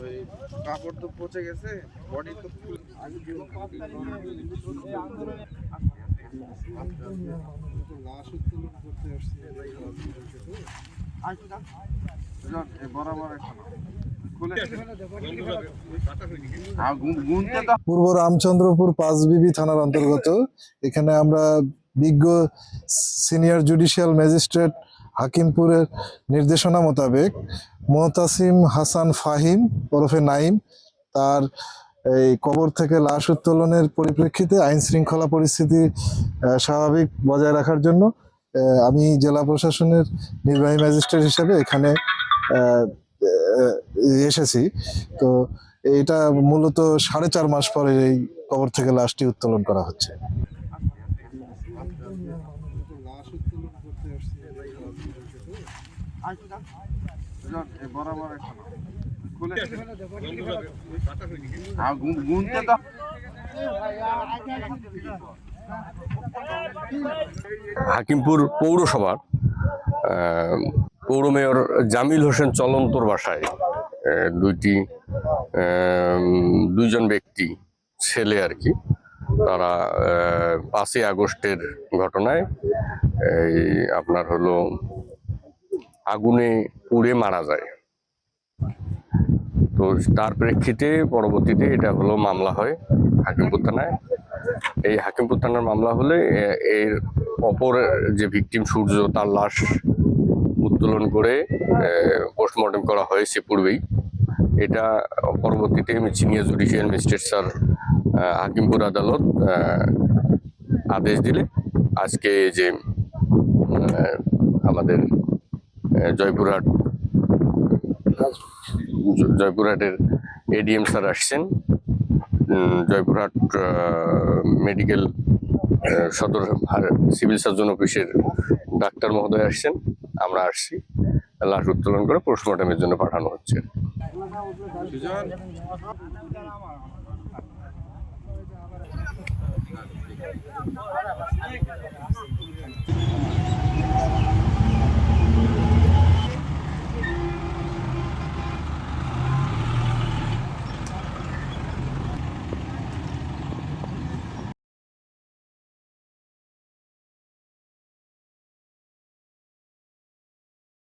ওই কাপড় তো পচে গেছে, বডি তো লাশ উত্তোলন করতে আসছে বরাবর পূর্ব রামচন্দ্রপুর পাঁচবিবি থানার অন্তর্গত। এখানে আমরা বিজ্ঞ সিনিয়র জুডিশিয়াল ম্যাজিস্ট্রেট হাকিমপুরের নির্দেশনা মোতাবেক মোতাসিম হাসান ফাহিম ওরফে নাইম তার এই কবর থেকে লাশ উত্তোলনের পরিপ্রেক্ষিতে আইন শৃঙ্খলা পরিস্থিতি স্বাভাবিক বজায় রাখার জন্য আমি জেলা প্রশাসনের নির্বাহী ম্যাজিস্ট্রেট হিসেবে এখানে এসেছি। তো এটা মূলত 4.5 মাস পরে এই কবর থেকে লাশটি উত্তোলন করা হচ্ছে। হাকিমপুর পৌরসভার পৌর মেয়র জামিল হোসেন চলন্তর বাসায় দুইজন ব্যক্তি ছেলে আর কি, তারা 5ই আগস্টের ঘটনায় আপনার হলো আগুনে পুড়ে মারা যায়। তো তার প্রেক্ষিতে পরবর্তীতে এটা হলো মামলা হয় হাকিমপুর থানায়। এই হাকিমপুর থানার মামলা হলে এর অপর যে ভিকটিম সূর্য, তার লাশ উত্তোলন করে পোস্টমর্টম করা হয়েছে পূর্বেই। এটা পরবর্তীতে senior judicial magistrate sir Hakimpur আদালত আদেশ দিলে আজকে যে আমাদের জয়পুরহাটের এডিএম স্যার আসছেন, জয়পুরহাট মেডিকেল সদর সিভিল সার্জন অফিসের ডাক্তার মহোদয় আসছেন, আমরা আসছি। লাশ উত্তোলন করে পোস্টমর্টমের জন্য পাঠানো হচ্ছে।